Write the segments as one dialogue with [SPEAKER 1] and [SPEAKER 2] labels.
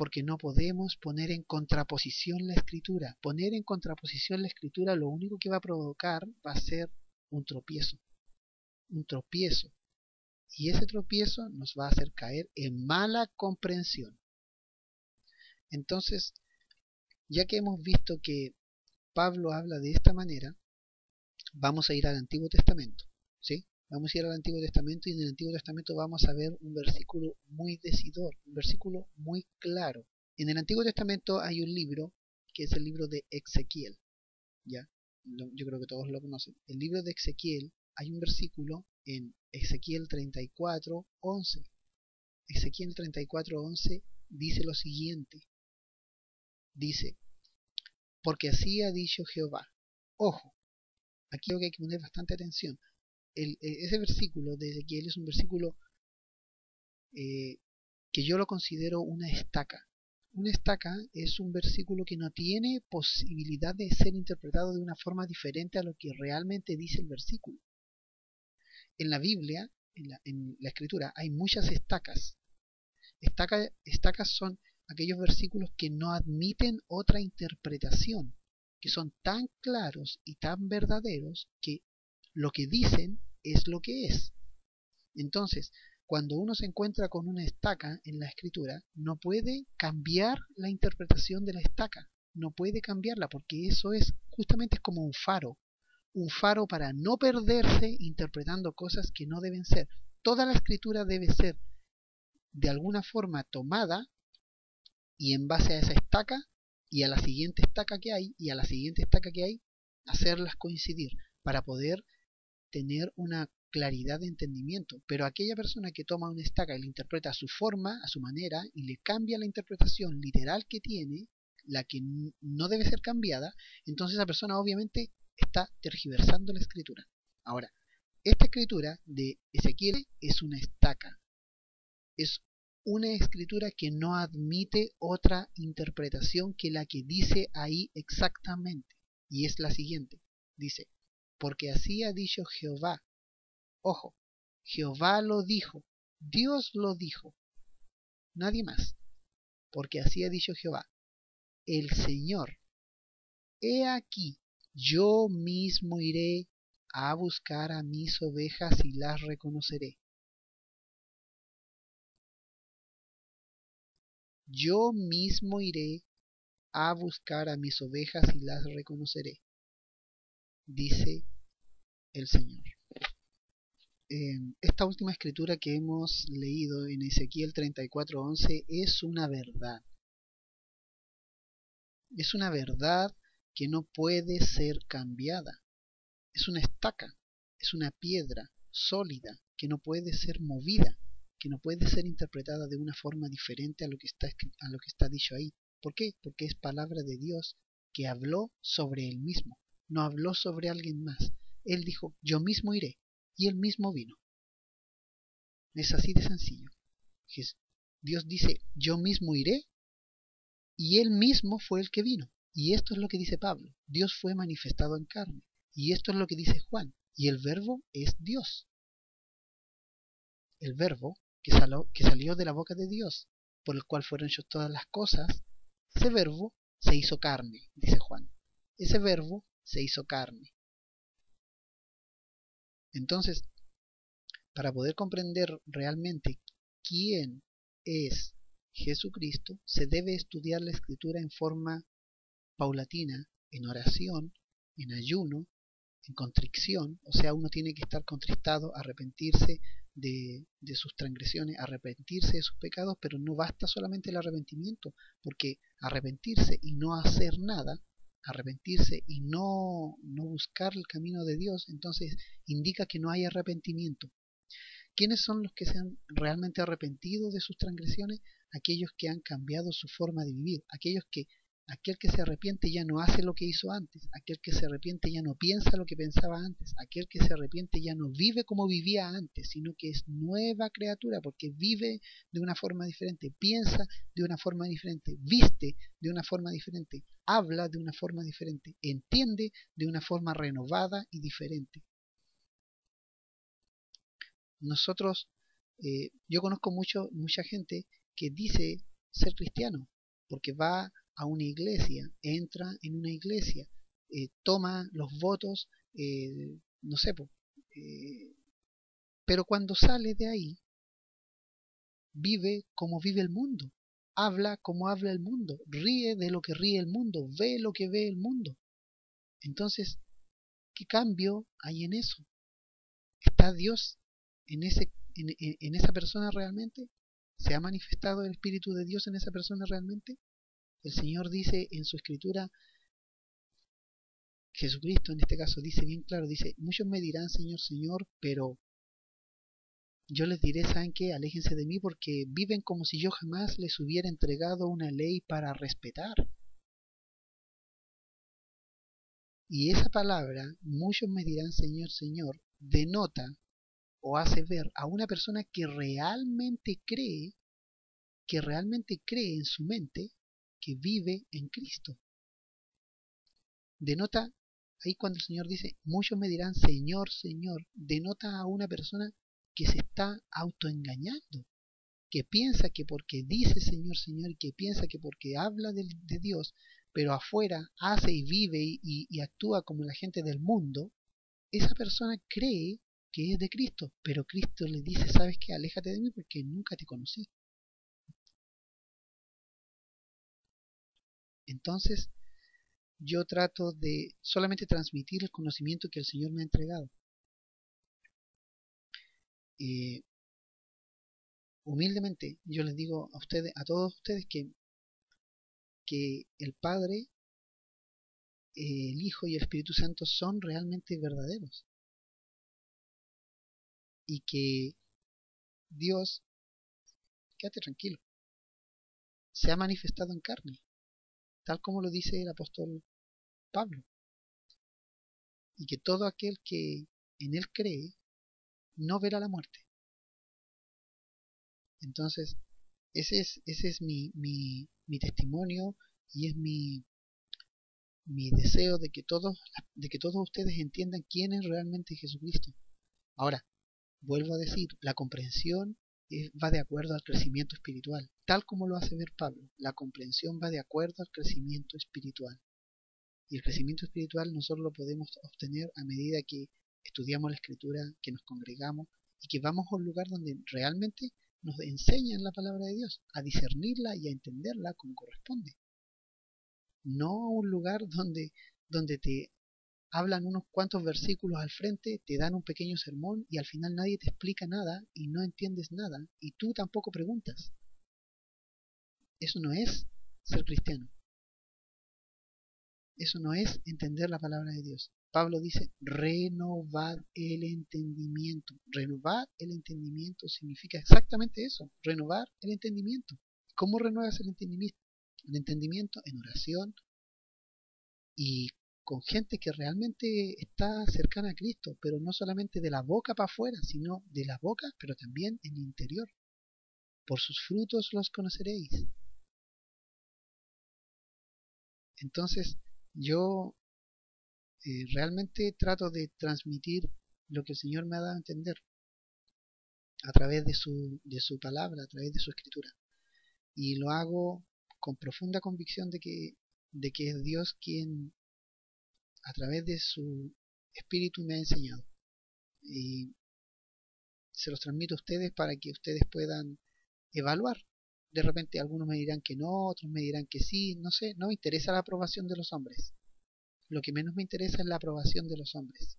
[SPEAKER 1] porque no podemos poner en contraposición la escritura. Poner en contraposición la escritura lo único que va a provocar va a ser un tropiezo. Un tropiezo. Y ese tropiezo nos va a hacer caer en mala comprensión. Entonces, ya que hemos visto que Pablo habla de esta manera, vamos a ir al Antiguo Testamento, ¿sí? Vamos a ir al Antiguo Testamento y en el Antiguo Testamento vamos a ver un versículo muy decidor, un versículo muy claro. En el Antiguo Testamento hay un libro que es el libro de Ezequiel, ¿ya? Yo creo que todos lo conocen. El libro de Ezequiel, hay un versículo en Ezequiel 34:11. Ezequiel 34:11 dice lo siguiente. Dice, porque así ha dicho Jehová. Ojo, aquí creo que hay que poner bastante atención. Ese versículo de Ezequiel es un versículo que yo lo considero una estaca. Una estaca es un versículo que no tiene posibilidad de ser interpretado de una forma diferente a lo que realmente dice el versículo. En la Biblia, en la Escritura, hay muchas estacas. Estacas son aquellos versículos que no admiten otra interpretación, que son tan claros y tan verdaderos que lo que dicen es lo que es. Entonces, cuando uno se encuentra con una estaca en la escritura, no puede cambiar la interpretación de la estaca, no puede cambiarla, porque eso es justamente como un faro para no perderse interpretando cosas que no deben ser. Toda la escritura debe ser de alguna forma tomada y en base a esa estaca y a la siguiente estaca que hay y a la siguiente estaca que hay, hacerlas coincidir para poder tener una claridad de entendimiento. Pero aquella persona que toma una estaca y la interpreta a su forma, a su manera, y le cambia la interpretación literal que tiene, la que no debe ser cambiada, entonces esa persona obviamente está tergiversando la escritura. Ahora, esta escritura de Ezequiel es una estaca, es una escritura que no admite otra interpretación que la que dice ahí exactamente, y es la siguiente. Dice, porque así ha dicho Jehová. Ojo, Jehová lo dijo, Dios lo dijo, nadie más. Porque así ha dicho Jehová, el Señor. He aquí, yo mismo iré a buscar a mis ovejas y las reconoceré. Yo mismo iré a buscar a mis ovejas y las reconoceré, dice el Señor. Esta última escritura que hemos leído en Ezequiel 34:11 es una verdad. Es una verdad que no puede ser cambiada. Es una estaca, es una piedra sólida que no puede ser movida, que no puede ser interpretada de una forma diferente a lo que está dicho ahí. ¿Por qué? Porque es palabra de Dios que habló sobre él mismo, no habló sobre alguien más. Él dijo, yo mismo iré, y él mismo vino. Es así de sencillo. Dios dice, yo mismo iré, y él mismo fue el que vino. Y esto es lo que dice Pablo, Dios fue manifestado en carne. Y esto es lo que dice Juan, y el verbo es Dios. El verbo que salió de la boca de Dios, por el cual fueron hechas todas las cosas, ese verbo se hizo carne, dice Juan. Ese verbo se hizo carne. Entonces, para poder comprender realmente quién es Jesucristo, se debe estudiar la escritura en forma paulatina, en oración, en ayuno, en contrición. O sea, uno tiene que estar contristado, arrepentirse de sus transgresiones, arrepentirse de sus pecados, pero no basta solamente el arrepentimiento, porque arrepentirse y no hacer nada, arrepentirse y no buscar el camino de Dios, entonces indica que no hay arrepentimiento. ¿Quiénes son los que se han realmente arrepentido de sus transgresiones? Aquellos que han cambiado su forma de vivir, aquel que se arrepiente ya no hace lo que hizo antes, aquel que se arrepiente ya no piensa lo que pensaba antes, aquel que se arrepiente ya no vive como vivía antes, sino que es nueva criatura porque vive de una forma diferente, piensa de una forma diferente, viste de una forma diferente, habla de una forma diferente, entiende de una forma renovada y diferente. Nosotros, yo conozco mucha gente que dice ser cristiano, porque va a una iglesia, entra en una iglesia, toma los votos, no sé, pero cuando sale de ahí, vive como vive el mundo, habla como habla el mundo, ríe de lo que ríe el mundo, ve lo que ve el mundo. Entonces, ¿qué cambio hay en eso? ¿Está Dios en esa persona realmente? ¿Se ha manifestado el Espíritu de Dios en esa persona realmente? El Señor dice en su escritura, Jesucristo en este caso dice bien claro, dice, muchos me dirán Señor, Señor, pero yo les diré, ¿saben qué? Aléjense de mí porque viven como si yo jamás les hubiera entregado una ley para respetar. Y esa palabra, muchos me dirán Señor, Señor, denota o hace ver a una persona que realmente cree en su mente que vive en Cristo. Denota, ahí cuando el Señor dice, muchos me dirán Señor, Señor, denota a una persona que se está autoengañando, que piensa que porque dice Señor, Señor, que piensa que porque habla de Dios, pero afuera hace y vive y actúa como la gente del mundo, esa persona cree que es de Cristo, pero Cristo le dice, ¿sabes qué? Aléjate de mí porque nunca te conocí. Entonces, yo trato de solamente transmitir el conocimiento que el Señor me ha entregado. Humildemente, yo les digo a ustedes, a todos ustedes, que el Padre, el Hijo y el Espíritu Santo son realmente verdaderos. Y que Dios, quédate tranquilo, se ha manifestado en carne, tal como lo dice el apóstol Pablo. Y que todo aquel que en Él cree, no verá la muerte. Entonces, ese es mi testimonio y es mi deseo de que todos ustedes entiendan quién es realmente Jesucristo. Ahora, vuelvo a decir, la comprensión va de acuerdo al crecimiento espiritual, tal como lo hace ver Pablo. La comprensión va de acuerdo al crecimiento espiritual. Y el crecimiento espiritual nosotros lo podemos obtener a medida que estudiamos la Escritura, que nos congregamos y que vamos a un lugar donde realmente nos enseñan la palabra de Dios, a discernirla y a entenderla como corresponde. No a un lugar donde te hablan unos cuantos versículos al frente, te dan un pequeño sermón y al final nadie te explica nada y no entiendes nada y tú tampoco preguntas. Eso no es ser cristiano. Eso no es entender la palabra de Dios. Pablo dice, renovad el entendimiento. Renovar el entendimiento significa exactamente eso, renovar el entendimiento. ¿Cómo renuevas el entendimiento? El entendimiento en oración y con gente que realmente está cercana a Cristo, pero no solamente de la boca para afuera, sino de la boca, pero también en el interior. Por sus frutos los conoceréis. Entonces, yo realmente trato de transmitir lo que el Señor me ha dado a entender a través de su palabra, a través de su escritura. Y lo hago con profunda convicción de que es Dios quien a través de su espíritu me ha enseñado. Y se los transmito a ustedes para que ustedes puedan evaluar. De repente algunos me dirán que no, otros me dirán que sí, no sé, no me interesa la aprobación de los hombres. Lo que menos me interesa es la aprobación de los hombres.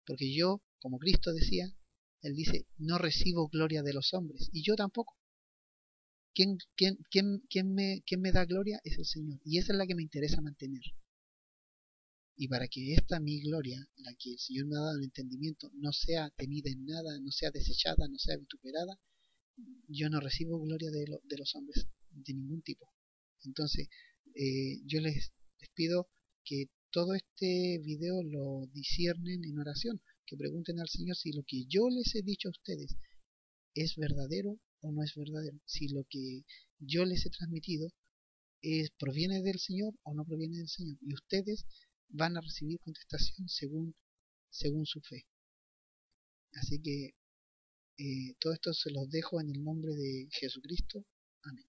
[SPEAKER 1] Porque yo, como Cristo decía, Él dice, no recibo gloria de los hombres. Y yo tampoco. ¿Quién me da gloria? Es el Señor. Y esa es la que me interesa mantener. Y para que esta mi gloria, la que el Señor me ha dado en entendimiento, no sea tenida en nada, no sea desechada, no sea vituperada, yo no recibo gloria de los hombres de ningún tipo. Entonces, yo les pido que todo este video lo disciernen en oración, que pregunten al Señor si lo que yo les he dicho a ustedes es verdadero o no es verdadero, si lo que yo les he transmitido proviene del Señor o no proviene del Señor, y ustedes van a recibir contestación según su fe. Así que todo esto se los dejo en el nombre de Jesucristo. Amén.